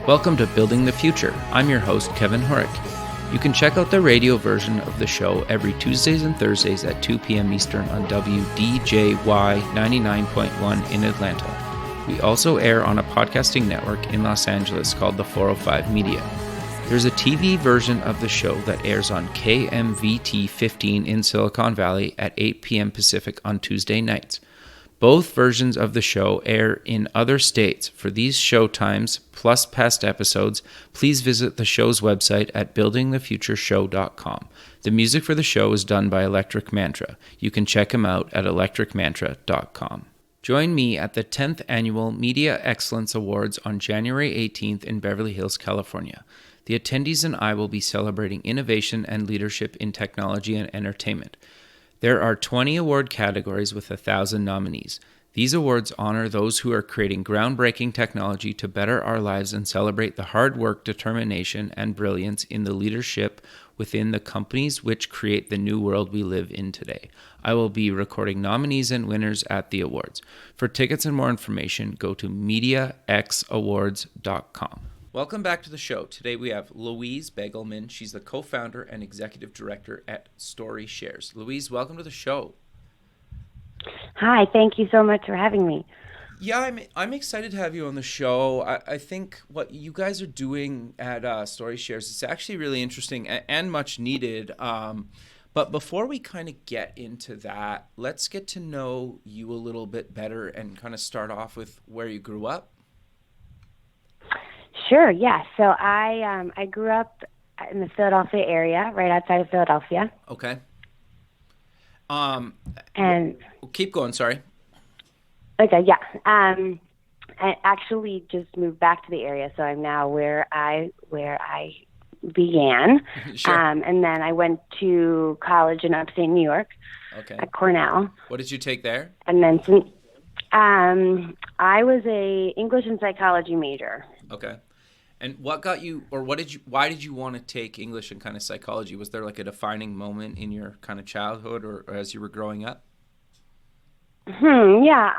Welcome to Building the Future. I'm your host, Kevin Horick. You can check out the radio version of the show every Tuesdays and Thursdays at 2 p.m. Eastern on WDJY 99.1 in Atlanta. We also air on a podcasting network in Los Angeles called the 405 Media. There's a TV version of the show that airs on KMVT 15 in Silicon Valley at 8 p.m. Pacific on Tuesday nights. Both versions of the show air in other states. For these show times, plus past episodes, please visit the show's website at buildingthefutureshow.com. The music for the show is done by Electric Mantra. You can check him out at electricmantra.com. Join me at the 10th Annual Media Excellence Awards on January 18th in Beverly Hills, California. The attendees and I will be celebrating innovation and leadership in technology and entertainment. There are 20 award categories with 1,000 nominees. These awards honor those who are creating groundbreaking technology to better our lives and celebrate the hard work, determination, and brilliance in the leadership within the companies which create the new world we live in today. I will be recording nominees and winners at the awards. For tickets and more information, go to MediaXAwards.com. Welcome back to the show. Today we have Louise Baigelman. She's the co-founder and executive director at Story Shares. Louise, welcome to the show. Hi, thank you so much for having me. Yeah, I'm excited to have you on the show. I think what you guys are doing at Story Shares is actually really interesting and much needed. But before we kind of get into that, let's get to know you a little bit better and kind of start off with where you grew up. Sure, yeah. So I grew up in the Philadelphia area, right outside of Philadelphia. Okay. And keep going, sorry. Okay, yeah. I actually just moved back to the area, so I'm now where I began. Sure. And then I went to college in upstate New York. Okay. At Cornell. What did you take there? And then I was a English and psychology major. Okay. And what got you, or why did you want to take English and kind of psychology? Was there like a defining moment in your kind of childhood or as you were growing up? Yeah,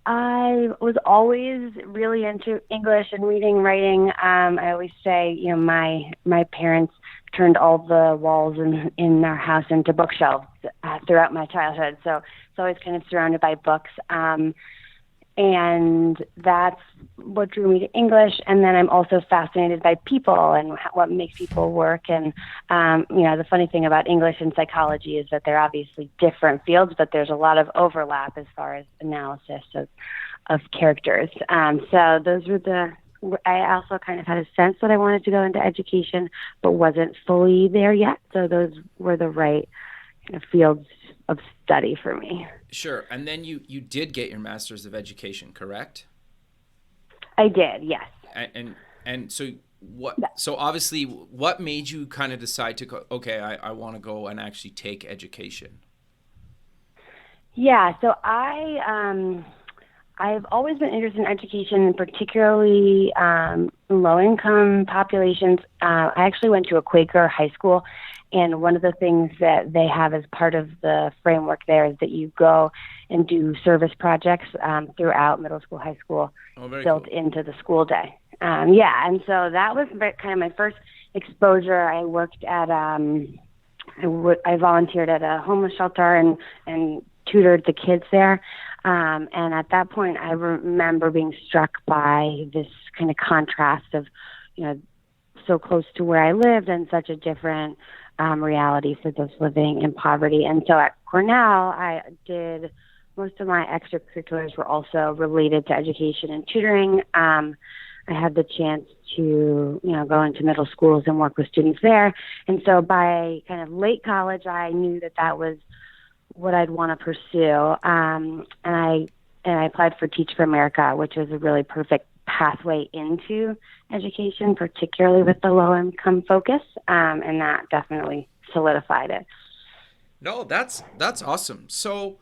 I was always really into English and reading, writing. I always say, my parents turned all the walls in our house into bookshelves throughout my childhood. So it's always kind of surrounded by books. And that's what drew me to English. And then I'm also fascinated by people and what makes people work. And, the funny thing about English and psychology is that they're obviously different fields, but there's a lot of overlap as far as analysis of characters. So those were I also kind of had a sense that I wanted to go into education, but wasn't fully there yet. So those were the right kind of fields of study for me. Sure. And then you did get your Master's of Education, correct? I did, yes. And so so obviously what made you kind of decide to go, okay, I want to go and actually take education? Yeah, so I've always been interested in education, particularly low-income populations. I actually went to a Quaker high school, and one of the things that they have as part of the framework there is that you go and do service projects throughout middle school, high school, built into the school day. And so that was kind of my first exposure. I worked at, I volunteered at a homeless shelter and tutored the kids there. And at that point, I remember being struck by this kind of contrast of, so close to where I lived and such a different reality for those living in poverty. And so at Cornell, I did most of my extracurriculars were also related to education and tutoring. I had the chance to, go into middle schools and work with students there. And so by kind of late college, I knew that was what I'd want to pursue. And I applied for Teach for America, which was a really perfect pathway into education, particularly with the low-income focus, and that definitely solidified it. No, that's awesome. So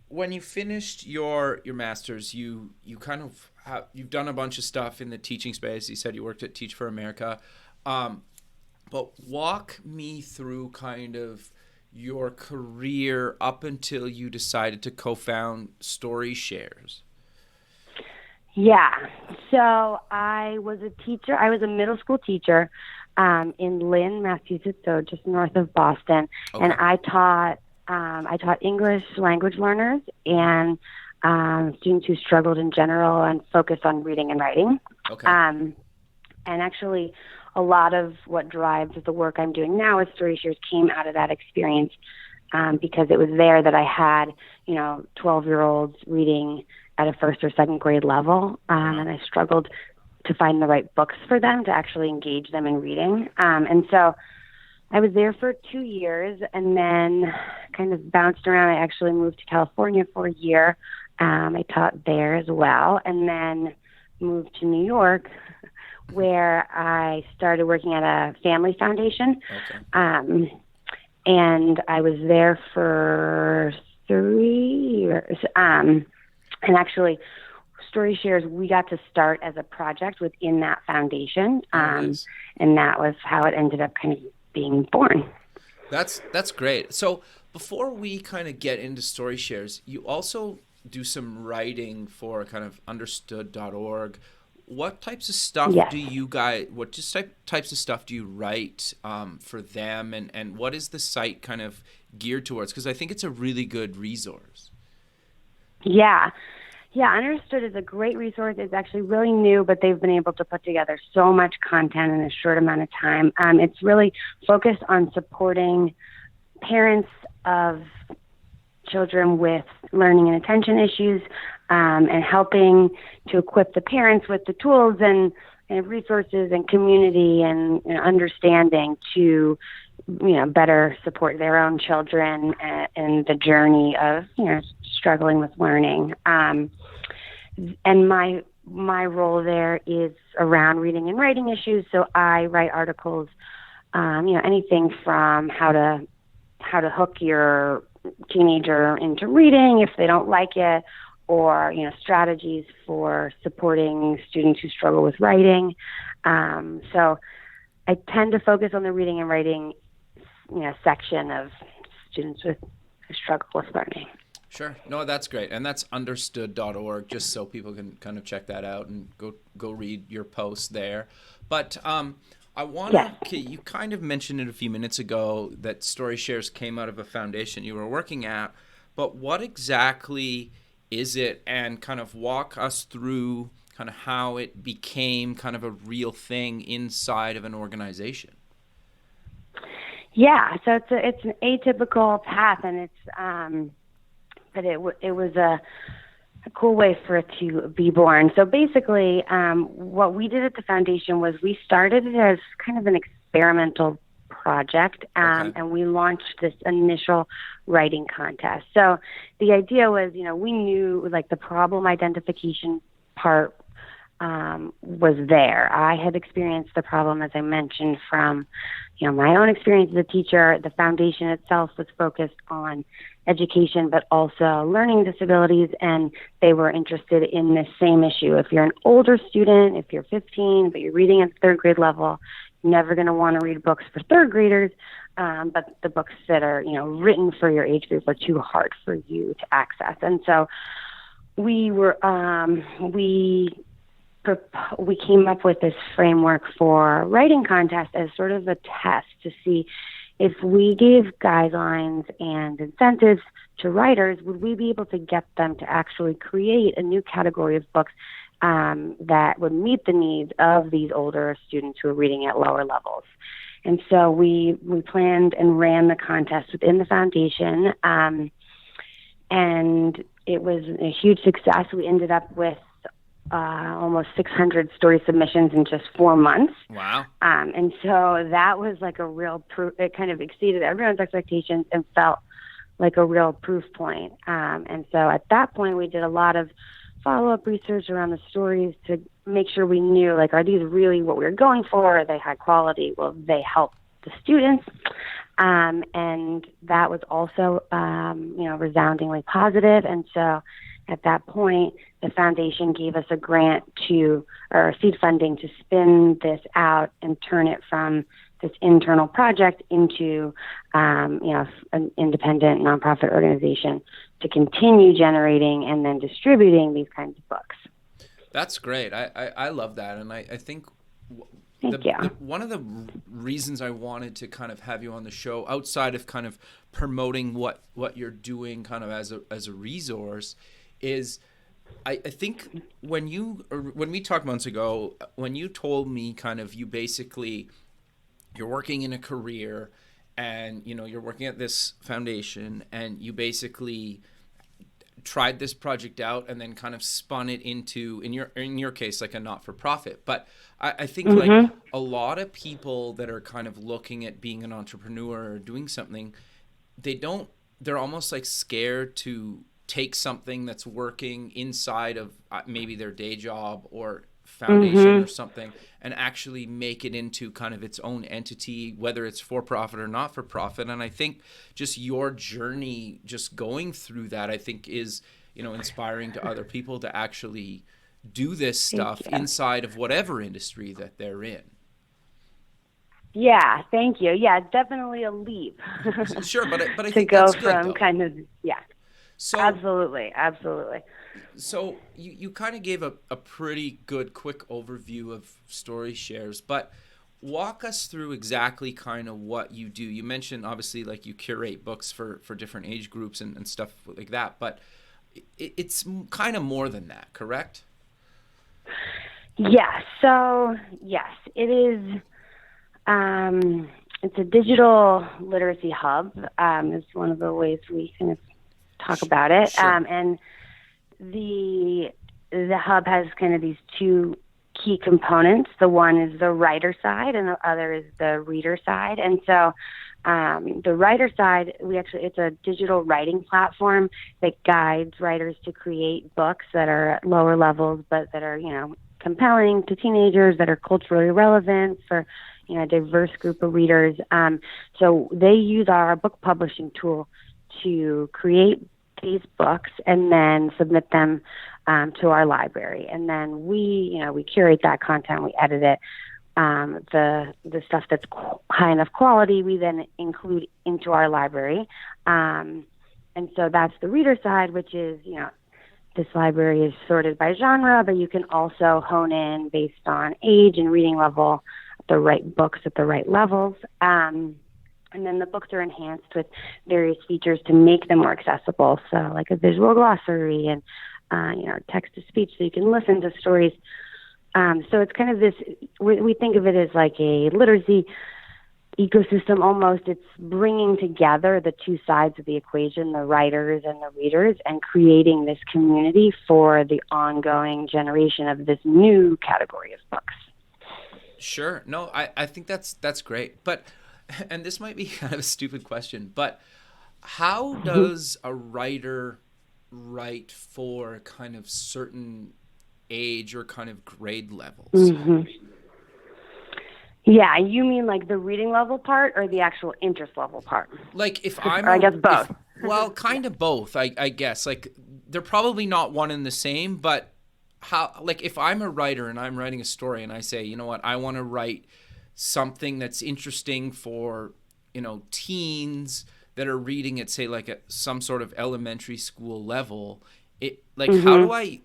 when you finished your master's, you kind of you've done a bunch of stuff in the teaching space. You said you worked at Teach for America, but walk me through kind of your career up until you decided to co-found Story Shares. Yeah. So I was a teacher. I was a middle school teacher in Lynn, Massachusetts, so just north of Boston. And Okay. I taught English language learners and students who struggled in general and focused on reading and writing. Okay. Um, and actually, a lot of what drives the work I'm doing now with Story Shares came out of that experience, because it was there that I had, 12-year-olds reading at a first or second grade level, Wow. and I struggled to find the right books for them to actually engage them in reading. And so I was there for 2 years and then kind of bounced around. I actually moved to California for a year. I taught there as well, and then moved to New York, where I started working at a family foundation. Okay. And I was there for 3 years. And actually, Story Shares, we got to start as a project within that foundation. Nice. And that was how it ended up kind of being born. That's great. So before we kind of get into Story Shares, you also do some writing for kind of understood.org. What types of stuff Yes. do you guys, what just types of stuff do you write for them, and what is the site kind of geared towards? Because I think it's a really good resource. Yeah. Yeah, Understood is a great resource. It's actually really new, but they've been able to put together so much content in a short amount of time. It's really focused on supporting parents of children with learning and attention issues, and helping to equip the parents with the tools and resources and community and understanding to better support their own children in the journey of struggling with learning. And my role there is around reading and writing issues. So I write articles, anything from how to hook your teenager into reading if they don't like it, or strategies for supporting students who struggle with writing. So I tend to focus on the reading and writing section of students who struggle with learning. Sure. No, that's great. And that's understood.org, just so people can kind of check that out and go read your post there. But I want to, you kind of mentioned it a few minutes ago that Story Shares came out of a foundation you were working at, but what exactly is it, and kind of walk us through kind of how it became kind of a real thing inside of an organization? Yeah, so it's an atypical path, and it's but it was a cool way for it to be born. So basically, what we did at the foundation was we started it as kind of an experimental project, and we launched this initial writing contest. So the idea was, we knew like the problem identification part was there. I had experienced the problem, as I mentioned, from my own experience as a teacher. The foundation itself was focused on education, but also learning disabilities, and they were interested in the same issue. If you're an older student, if you're 15, but you're reading at the third grade level, you're never going to want to read books for third graders, but the books that are written for your age group are too hard for you to access. And so we came up with this framework for writing contest as sort of a test to see if we gave guidelines and incentives to writers, would we be able to get them to actually create a new category of books that would meet the needs of these older students who are reading at lower levels. And so we planned and ran the contest within the foundation, and it was a huge success. We ended up with almost 600 story submissions in just 4 months. Wow. And so that was like a real proof. It kind of exceeded everyone's expectations and felt like a real proof point. And so at that point, we did a lot of follow-up research around the stories to make sure we knew, like, are these really what we were going for? Are they high quality? Will they help the students? And that was also, resoundingly positive. And so at that point, the foundation gave us a grant or seed funding to spin this out and turn it from this internal project into, an independent nonprofit organization to continue generating and then distributing these kinds of books. That's great. I love that. And I think Thank you. one of the reasons I wanted to kind of have you on the show, outside of kind of promoting what you're doing kind of as a resource, is I think when we talked months ago, when you told me kind of you're working in a career and, you know, you're working at this foundation and you basically tried this project out and then kind of spun it into, in your case, like a not-for-profit. But I think like a lot of people that are kind of looking at being an entrepreneur or doing something, they're almost like scared to take something that's working inside of maybe their day job or foundation or something and actually make it into kind of its own entity, whether it's for profit or not for profit. And I think just your journey, just going through that, I think is, you know, inspiring to other people to actually do this stuff inside of whatever industry that they're in. Yeah, thank you. Yeah, definitely a leap. Sure, but I to think go that's good, from though. kind of, So absolutely. So you kind of gave a pretty good quick overview of story shares, but walk us through exactly kind of what you do. You mentioned obviously like you curate books for different age groups and stuff like that, but it's kind of more than that, correct? Yeah, so yes, it is. It's a digital literacy hub, is one of the ways we kind of talk about it. Sure. And the hub has kind of these two key components. The one is the writer side and the other is the reader side. And so the writer side, it's a digital writing platform that guides writers to create books that are at lower levels, but that are, you know, compelling to teenagers, that are culturally relevant for, you know, a diverse group of readers. So they use our book publishing tool to create these books and then submit them to our library. And then we curate that content, we edit it. The stuff that's high enough quality, we then include into our library. And so that's the reader side, which is, you know, this library is sorted by genre, but you can also hone in based on age and reading level, the right books at the right levels. And then the books are enhanced with various features to make them more accessible. So like a visual glossary and, text to speech, so you can listen to stories. So it's kind of this, we think of it as like a literacy ecosystem almost. It's bringing together the two sides of the equation, the writers and the readers, and creating this community for the ongoing generation of this new category of books. Sure. No, I think that's great. But, and this might be kind of a stupid question, but how does a writer write for kind of certain age or kind of grade levels? Yeah, you mean like the reading level part or the actual interest level part? Like if I'm, I guess both. Well, kind of both, I guess. Like they're probably not one and the same, but how, like if I'm a writer and I'm writing a story and I say, you know what, I want to write something that's interesting for, you know, teens that are reading at, say, like at some sort of elementary school level, it like how do I,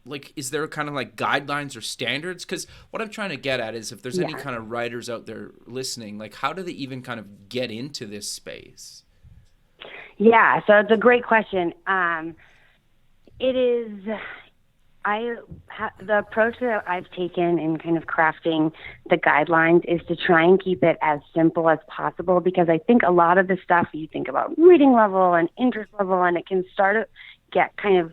like, is there kind of like guidelines or standards? Because what I'm trying to get at is if there's any kind of writers out there listening, like how do they even kind of get into this space? Yeah, so it's a great question. It is, the approach that I've taken in kind of crafting the guidelines is to try and keep it as simple as possible, because I think a lot of the stuff you think about reading level and interest level, and it can start to get kind of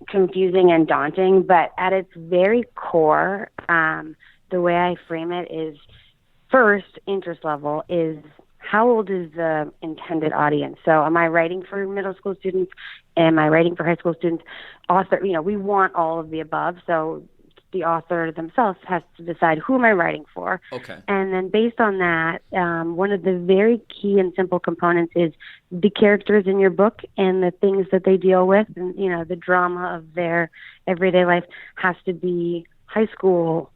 confusing and daunting, but at its very core, the way I frame it is, first, interest level is how old is the intended audience? So am I writing for middle school students? Am I writing for high school students? Author, we want all of the above. So the author themselves has to decide, who am I writing for? Okay. And then based on that, one of the very key and simple components is the characters in your book and the things that they deal with, and, the drama of their everyday life has to be high school,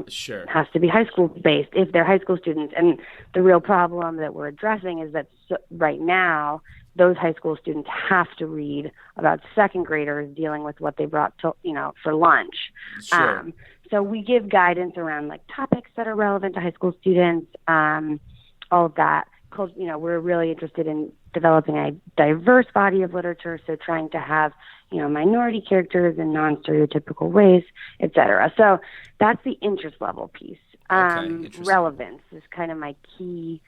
Sure. has to be high school based if they're high school students. And the real problem that we're addressing is that right now those high school students have to read about second graders dealing with what they brought to, for lunch. Sure. So we give guidance around like topics that are relevant to high school students, all of that. We're really interested in developing a diverse body of literature, so trying to have, minority characters in non-stereotypical ways, et cetera. So that's the interest level piece. Relevance is kind of my key,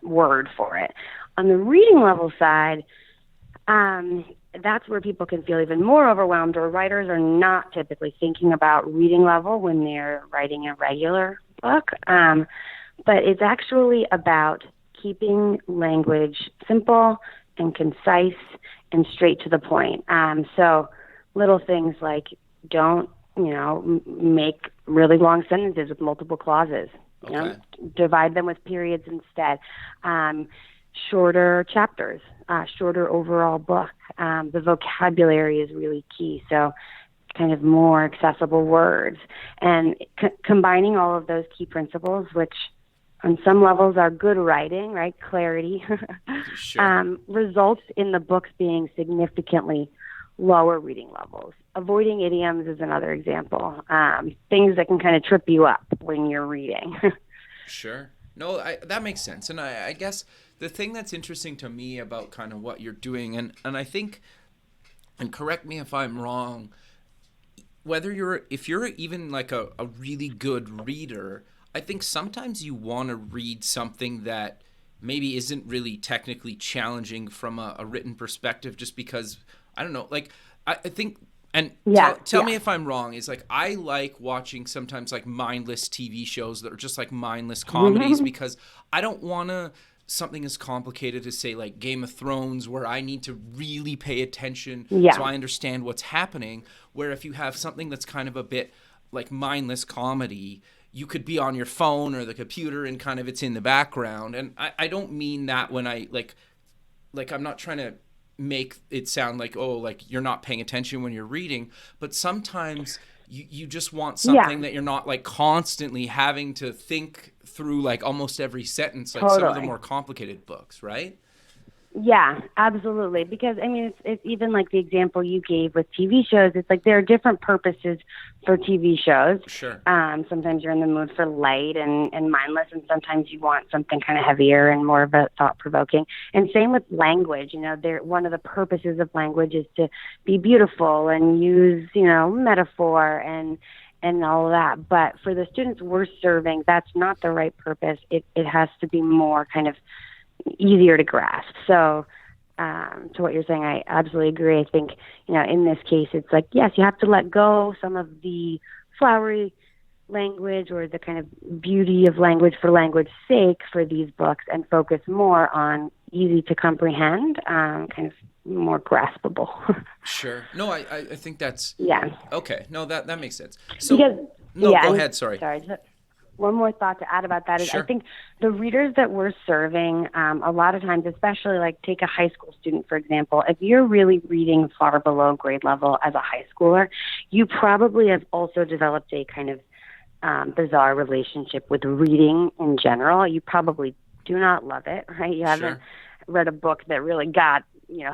word for it. On the reading level side, that's where people can feel even more overwhelmed, or writers are not typically thinking about reading level when they're writing a regular book. But it's actually about keeping language simple and concise and straight to the point. So little things like don't, make really long sentences with multiple clauses. Divide them with periods instead. Shorter chapters, shorter overall book. The vocabulary is really key. So kind of more accessible words. And combining all of those key principles, which on some levels are good writing, right? Clarity, Sure. results in the books being significantly lower reading levels. Avoiding idioms is another example. Things that can kind of trip you up when you're reading. Sure. No, that makes sense. And I guess the thing that's interesting to me about kind of what you're doing, and I think, and correct me if I'm wrong, if you're even like a really good reader, I think sometimes you want to read something that maybe isn't really technically challenging from a written perspective, just because, I don't know, like I think, and tell me if I'm wrong, is like I like watching sometimes like mindless TV shows that are just like mindless comedies because I don't want to something as complicated as say like Game of Thrones, where I need to really pay attention so I understand what's happening, where if you have something that's kind of a bit like mindless comedy, you could be on your phone or the computer and kind of it's in the background. And I don't mean that when I like I'm not trying to make it sound like, oh, like you're not paying attention when you're reading, but sometimes you just want something that you're not like constantly having to think through like almost every sentence, like some of the more complicated books, right? Yeah, absolutely. Because, I mean, it's even like the example you gave with TV shows. It's like there are different purposes for TV shows. Sure. Sometimes you're in the mood for light and mindless, and sometimes you want something kind of heavier and more of a thought-provoking. And same with language. One of the purposes of language is to be beautiful and use, metaphor and all of that. But for the students we're serving, that's not the right purpose. It has to be more kind of easier to grasp. So to what you're saying, I absolutely agree. I think, in this case, it's like, yes, you have to let go some of the flowery language or the kind of beauty of language for language's sake for these books and focus more on easy to comprehend, kind of more graspable. Sure. No, I think that's... Yeah. Okay. No, that makes sense. So, go ahead. Sorry. One more thought to add about that is Sure. I think the readers that we're serving, a lot of times, especially like take a high school student, for example, if you're really reading far below grade level as a high schooler, you probably have also developed a kind of bizarre relationship with reading in general. You probably do not love it, right? You haven't read a book that really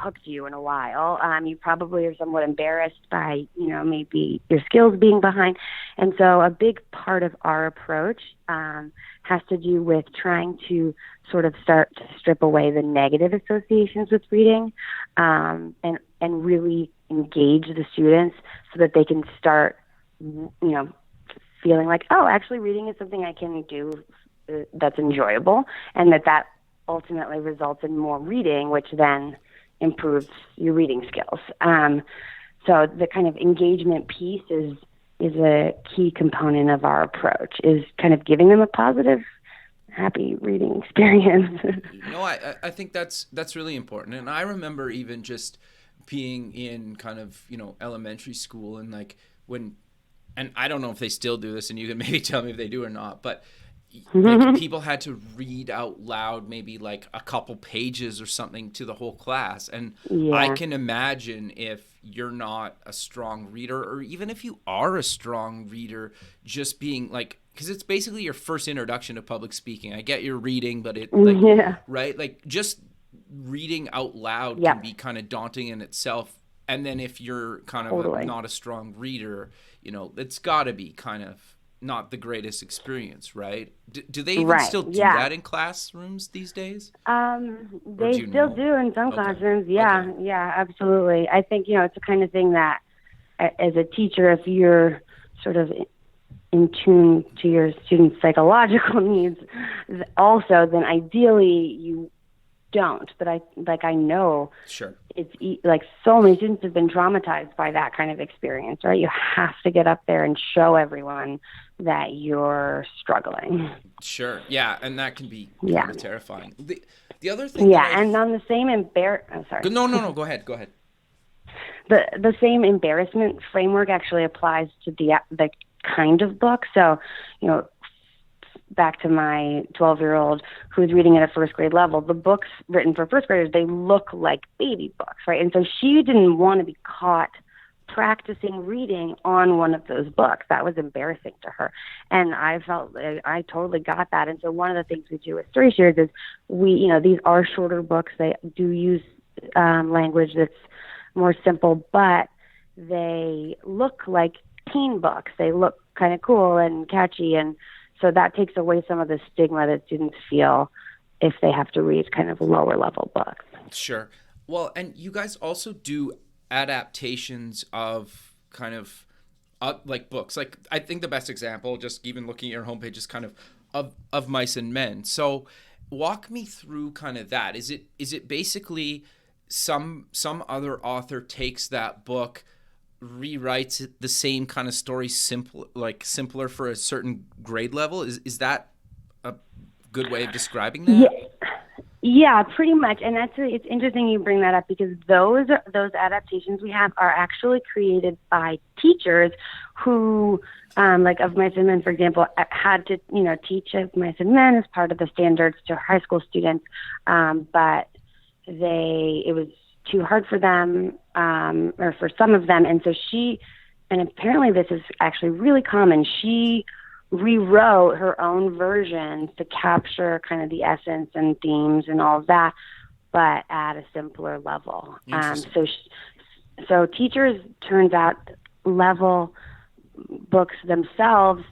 hooked you in a while. You probably are somewhat embarrassed by, maybe your skills being behind. And so a big part of our approach has to do with trying to sort of start to strip away the negative associations with reading and really engage the students so that they can start, feeling like, oh, actually reading is something I can do that's enjoyable, and that ultimately results in more reading, which then improves your reading skills. So the kind of engagement piece is a key component of our approach, is kind of giving them a positive, happy reading experience. No, I think that's really important. And I remember even just being in kind of, elementary school and like and I don't know if they still do this, and you can maybe tell me if they do or not, but like people had to read out loud maybe like a couple pages or something to the whole class. And I can imagine if you're not a strong reader, or even if you are a strong reader, just being like, because it's basically your first introduction to public speaking. I get your reading, but right? Like just reading out loud Yep. can be kind of daunting in itself. And then if you're kind of Totally. not a strong reader, it's got to be kind of not the greatest experience, right? Do they even Right. still do Yeah. that in classrooms these days? They still do in some classrooms. Yeah. Okay. Yeah, absolutely. I think, it's the kind of thing that as a teacher, if you're sort of in tune to your students' psychological needs also, then ideally you don't. But I know Sure. it's like so many students have been traumatized by that kind of experience, right? You have to get up there and show everyone that you're struggling. Sure. Yeah. And that can be Yeah. kind of terrifying. The other thing Yeah. And on the same sorry. No, go ahead. The same embarrassment framework actually applies to the kind of book. So, back to my 12-year-old who's reading at a first grade level, the books written for first graders, they look like baby books, right? And so she didn't want to be caught practicing reading on one of those books. That was embarrassing to her. And I felt I totally got that. And so one of the things we do with Story Shares is these are shorter books. They do use language that's more simple, but they look like teen books. They look kind of cool and catchy, and so that takes away some of the stigma that students feel if they have to read kind of lower level books. Sure. Well, and you guys also do adaptations of kind of like books. Like I think the best example, just even looking at your homepage, is kind of Mice and Men. So walk me through kind of that. Is it basically some other author takes that book, rewrites it, the same kind of story, simpler for a certain grade level? Is that a good way of describing that? Yeah, pretty much. And it's interesting you bring that up, because those adaptations we have are actually created by teachers who, like of Mice and Men, for example, had to teach of Mice and Men as part of the standards to high school students, but it was too hard for them, or for some of them. And so and apparently this is actually really common, she rewrote her own versions to capture kind of the essence and themes and all of that, but at a simpler level. So teachers, turns out, level books themselves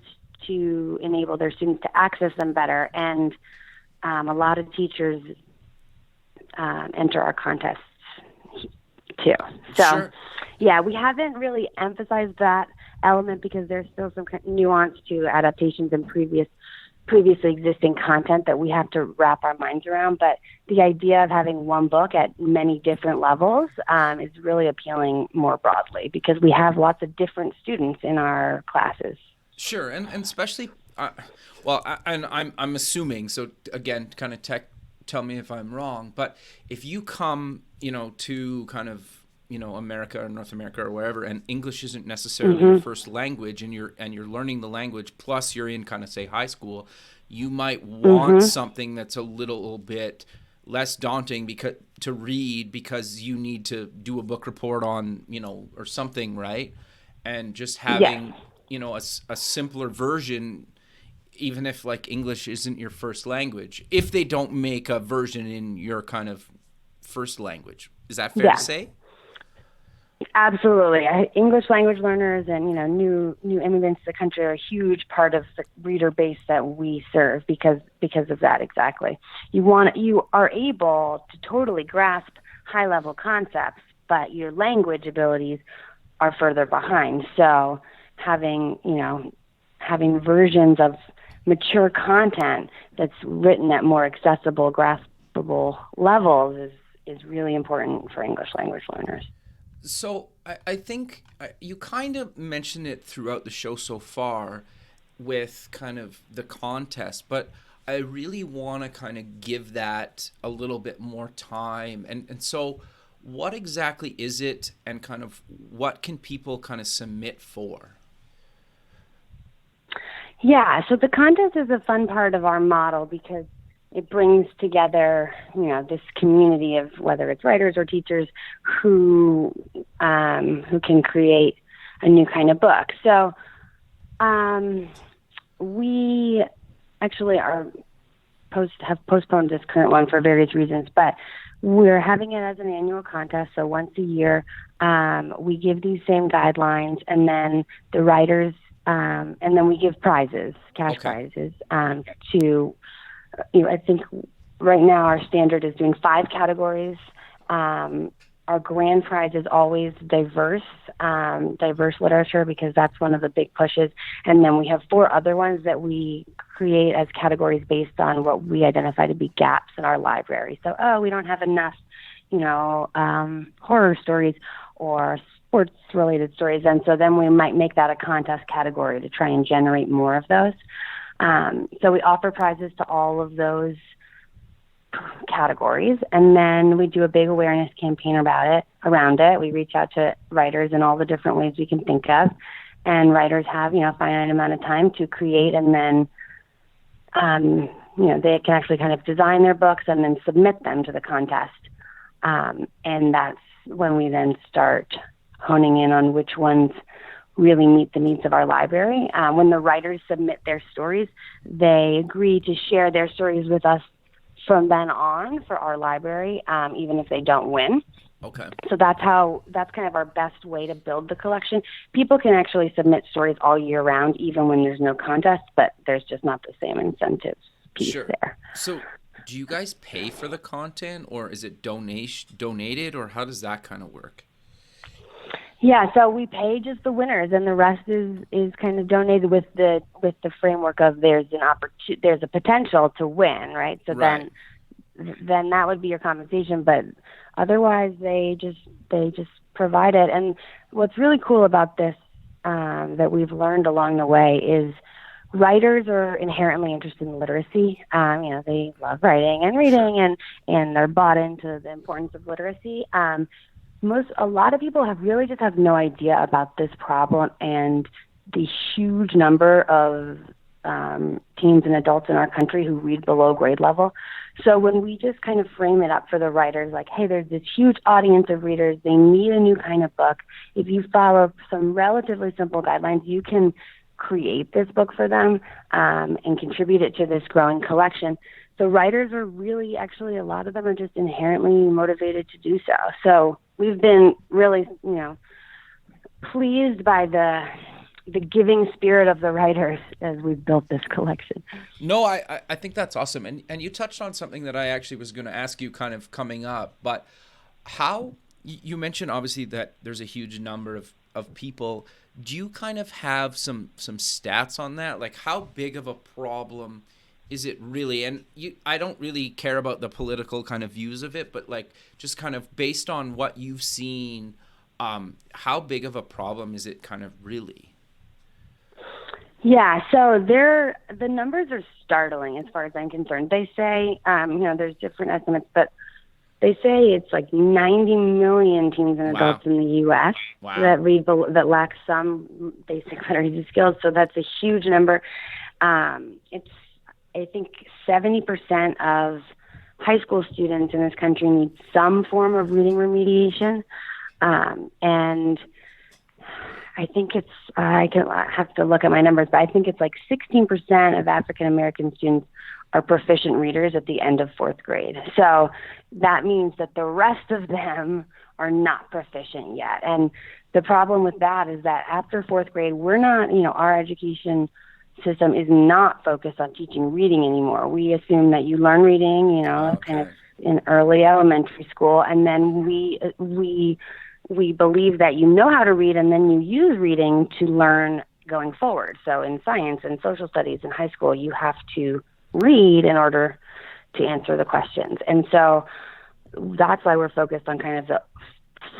to enable their students to access them better. And a lot of teachers enter our contests too. So, Sure. Yeah, we haven't really emphasized that element because there's still some nuance to adaptations and previously existing content that we have to wrap our minds around. But the idea of having one book at many different levels is really appealing more broadly, because we have lots of different students in our classes. Sure, and especially, I'm assuming. So again, kind of tell me if I'm wrong. But if you come, to kind of America or North America or wherever, and English isn't necessarily your first language, and you're learning the language, plus you're in kind of say high school, you might want something that's a little bit less daunting to read, because you need to do a book report on or something, right? And just having a simpler version, even if like English isn't your first language, if they don't make a version in your kind of first language. Is that fair to say? Absolutely. English language learners and new immigrants to the country are a huge part of the reader base that we serve because of that. Exactly. You are able to totally grasp high level concepts, but your language abilities are further behind. So having versions of mature content that's written at more accessible, graspable levels is really important for English language learners. So I think you kind of mentioned it throughout the show so far with kind of the contest, but I really want to kind of give that a little bit more time. And so what exactly is it, and kind of what can people kind of submit for? Yeah, so the contest is a fun part of our model because it brings together, this community of whether it's writers or teachers who can create a new kind of book. So we actually are have postponed this current one for various reasons, but we're having it as an annual contest. So once a year, we give these same guidelines, and then the writers, and then we give prizes, cash prizes, to, I think right now our standard is doing 5 categories. Our grand prize is always diverse literature, because that's one of the big pushes. And then we have 4 other ones that we create as categories based on what we identify to be gaps in our library. So, we don't have enough, horror stories or sports-related stories. And so then we might make that a contest category to try and generate more of those. So we offer prizes to all of those categories, and then we do a big awareness campaign around it. We reach out to writers in all the different ways we can think of, and writers have a finite amount of time to create, and then they can actually kind of design their books and then submit them to the contest, and that's when we then start honing in on which ones really meet the needs of our library. When the writers submit their stories, they agree to share their stories with us from then on for our library, even if they don't win. Okay. So that's kind of our best way to build the collection. People can actually submit stories all year round, even when there's no contest, but there's just not the same incentive piece there. So do you guys pay for the content, or is it donated, or how does that kind of work? Yeah, so we pay just the winners, and the rest is kind of donated with the framework of there's a potential to win, right? So right. then that would be your compensation, but otherwise they just provide it. And what's really cool about this that we've learned along the way is writers are inherently interested in literacy. They love writing and reading, and they're bought into the importance of literacy. A lot of people have no idea about this problem and the huge number of teens and adults in our country who read below grade level. So when we just kind of frame it up for the writers, like, hey, there's this huge audience of readers, they need a new kind of book. If you follow some relatively simple guidelines, you can create this book for them and contribute it to this growing collection. So writers are really, actually, a lot of them are just inherently motivated to do so. So we've been really, pleased by the giving spirit of the writers as we've built this collection. No, I think that's awesome. And you touched on something that I actually was going to ask you kind of coming up. But how, you mentioned obviously that there's a huge number of people. Do you kind of have some stats on that? Like, how big of a problem is it really? And I don't really care about the political kind of views of it, but like just kind of based on what you've seen, how big of a problem is it kind of really? Yeah, so the numbers are startling as far as I'm concerned. They say, there's different estimates, but they say it's like 90 million teens and adults in the U.S. that lack some basic literacy skills. So that's a huge number. I think 70% of high school students in this country need some form of reading remediation. And I think I have to look at my numbers, but I think it's like 16% of African American students are proficient readers at the end of 4th grade. So that means that the rest of them are not proficient yet. And the problem with that is that after 4th grade, we're not, our education system is not focused on teaching reading anymore. We assume that you learn reading, kind of in early elementary school, and then we believe that you know how to read, and then you use reading to learn going forward. So in science and social studies in high school, you have to read in order to answer the questions. And so that's why we're focused on kind of the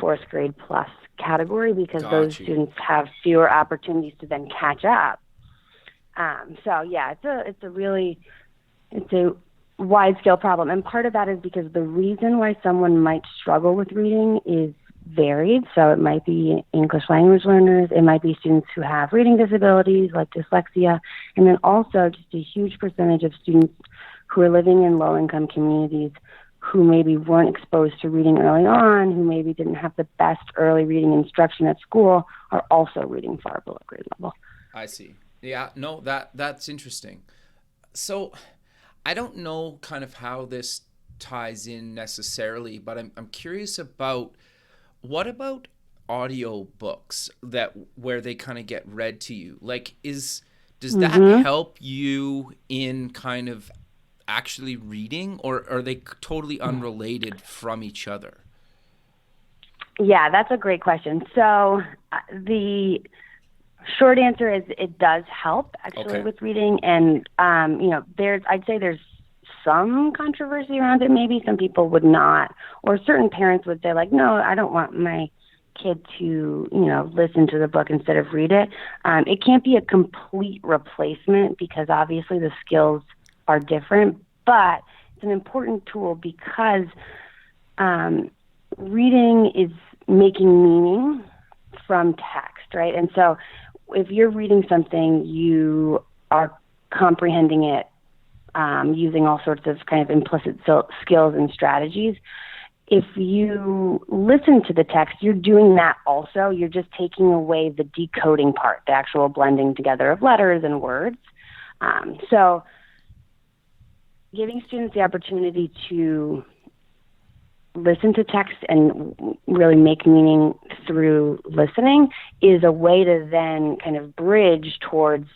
4th grade plus category, because those students have fewer opportunities to then catch up. So yeah, it's a wide scale problem. And part of that is because the reason why someone might struggle with reading is varied. So it might be English language learners, it might be students who have reading disabilities like dyslexia, and then also just a huge percentage of students who are living in low income communities who maybe weren't exposed to reading early on, who maybe didn't have the best early reading instruction at school, are also reading far below grade level. I see. Yeah, no, that's interesting. So I don't know kind of how this ties in necessarily, but I'm curious about what about audio books that where they kind of get read to you? Like does that Mm-hmm. help you in kind of actually reading, or are they totally unrelated from each other? Yeah, that's a great question. So the short answer is it does help actually Okay. with reading, and I'd say there's some controversy around it. Maybe some people would not, or certain parents would say like, no, I don't want my kid to listen to the book instead of read it. It can't be a complete replacement because obviously the skills are different, but it's an important tool because reading is making meaning from text, right? And so if you're reading something, you are comprehending it using all sorts of kind of implicit skills and strategies. If you listen to the text, you're doing that also. You're just taking away the decoding part, the actual blending together of letters and words. So giving students the opportunity to listen to text and really make meaning through listening is a way to then kind of bridge towards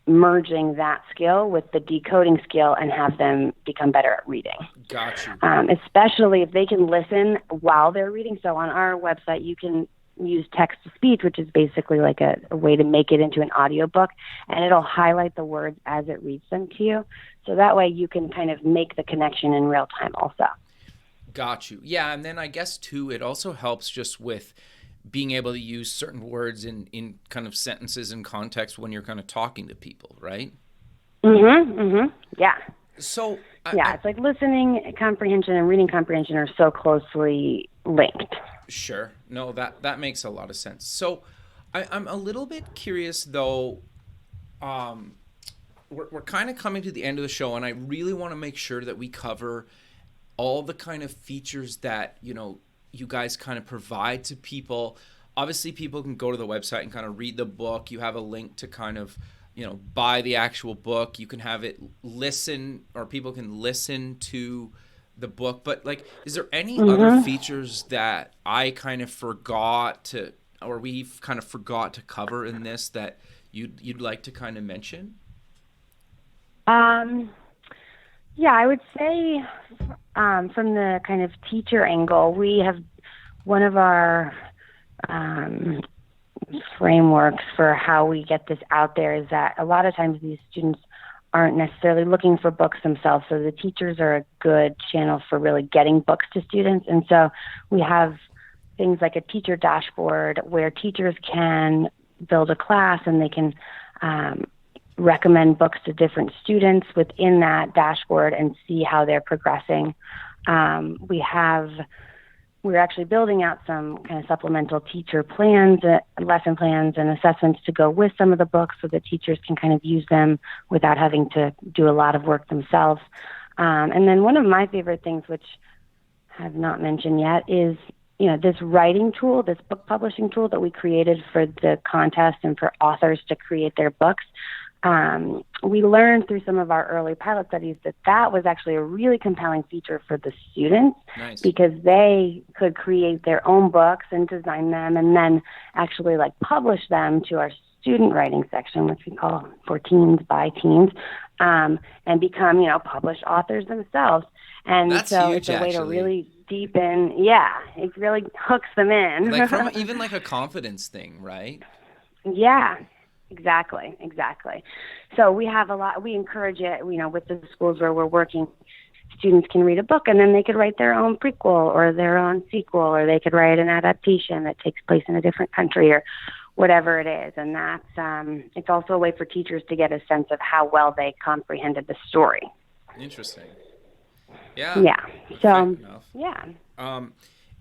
merging that skill with the decoding skill and have them become better at reading. Got you. Especially if they can listen while they're reading. So on our website, you can use text to speech, which is basically like a way to make it into an audiobook, and it'll highlight the words as it reads them to you. So that way you can kind of make the connection in real time also. Got you. Yeah, and then I guess too, it also helps just with being able to use certain words in kind of sentences and context when you're kind of talking to people, right? Yeah. So It's like listening comprehension and reading comprehension are so closely linked. Sure. No, that makes a lot of sense. So I'm a little bit curious though. We're kind of coming to the end of the show, and I really want to make sure that we cover all the kind of features that you guys kind of provide to people. Obviously, people can go to the website and kind of read the book. You have a link to kind of buy the actual book. You can have it listen, or people can listen to the book. But like, is there any other features that I kind of forgot to, or we've kind of forgot to cover in this that you'd like to kind of mention? Yeah, I would say from the kind of teacher angle, we have one of our frameworks for how we get this out there is that a lot of times these students aren't necessarily looking for books themselves, so the teachers are a good channel for really getting books to students. And so we have things like a teacher dashboard where teachers can build a class and they can recommend books to different students within that dashboard and see how they're progressing. We're actually building out some kind of supplemental teacher plans, lesson plans, and assessments to go with some of the books so that teachers can kind of use them without having to do a lot of work themselves. And then one of my favorite things, which I have not mentioned yet, is this writing tool, this book publishing tool that we created for the contest and for authors to create their books. We learned through some of our early pilot studies that was actually a really compelling feature for the students. Nice. Because they could create their own books and design them and then actually like publish them to our student writing section, which we call for teens by teens, and become, published authors themselves. And That's so huge, it's a way to actually. really deepen. Yeah, it really hooks them in. Like from even like a confidence thing, right? Yeah. Exactly. So we encourage it, with the schools where we're working, students can read a book and then they could write their own prequel or their own sequel, or they could write an adaptation that takes place in a different country or whatever it is. And that's, it's also a way for teachers to get a sense of how well they comprehended the story. Interesting. Yeah. Yeah. So, yeah.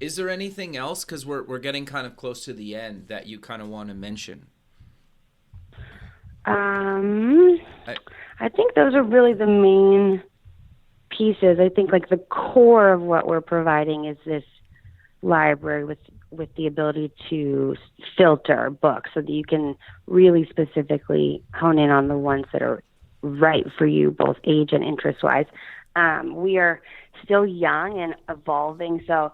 Is there anything else? 'Cause we're getting kind of close to the end that you kind of want to mention. I think those are really the main pieces. I think like the core of what we're providing is this library with the ability to filter books so that you can really specifically hone in on the ones that are right for you, both age and interest-wise. We are still young and evolving, so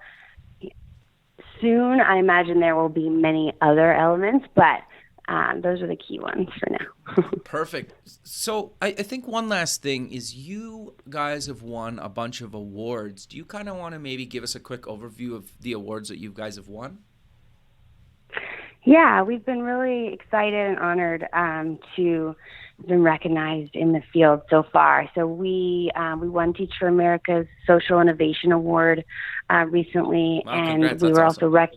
soon I imagine there will be many other elements, but those are the key ones for now. Perfect. So I think one last thing is you guys have won a bunch of awards. Do you kind of want to maybe give us a quick overview of the awards that you guys have won? Yeah, we've been really excited and honored to have been recognized in the field so far. So we won Teach for America's Social Innovation Award recently, Wow, and congrats. we That's were awesome. also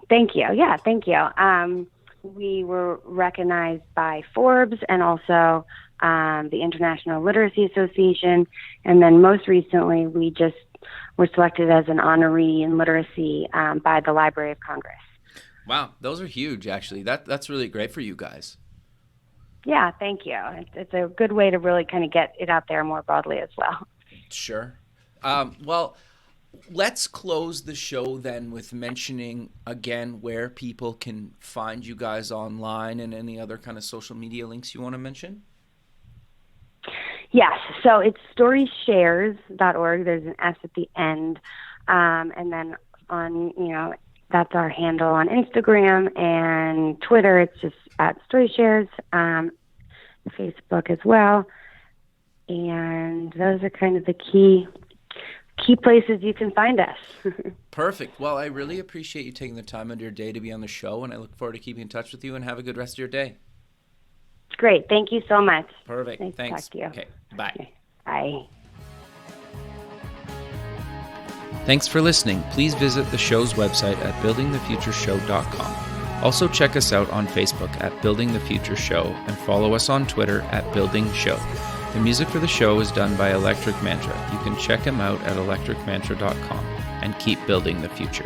Thank you. Yeah, thank you. We were recognized by Forbes and also the International Literacy Association, and then most recently we just were selected as an honoree in literacy by the Library of Congress. Wow, those are huge, actually. That's really great for you guys. Yeah, thank you. It's a good way to really kind of get it out there more broadly as well. Sure. Well, let's close the show then with mentioning again where people can find you guys online and any other kind of social media links you want to mention. Yes, so it's storyshares.org. There's an S at the end, and then on that's our handle on Instagram and Twitter. It's just at StoryShares, Facebook as well. And those are kind of the key places you can find us. Perfect. Well, I really appreciate you taking the time out of your day to be on the show, and I look forward to keeping in touch with you, and have a good rest of your day. Great. Thank you so much. Perfect. Nice Thanks. to talk to you. Okay. Bye. Okay. Bye. Thanks for listening. Please visit the show's website at buildingthefutureshow.com. Also check us out on Facebook at Building the Future Show and follow us on Twitter at Building Show. The music for the show is done by Electric Mantra. You can check him out at electricmantra.com and keep building the future.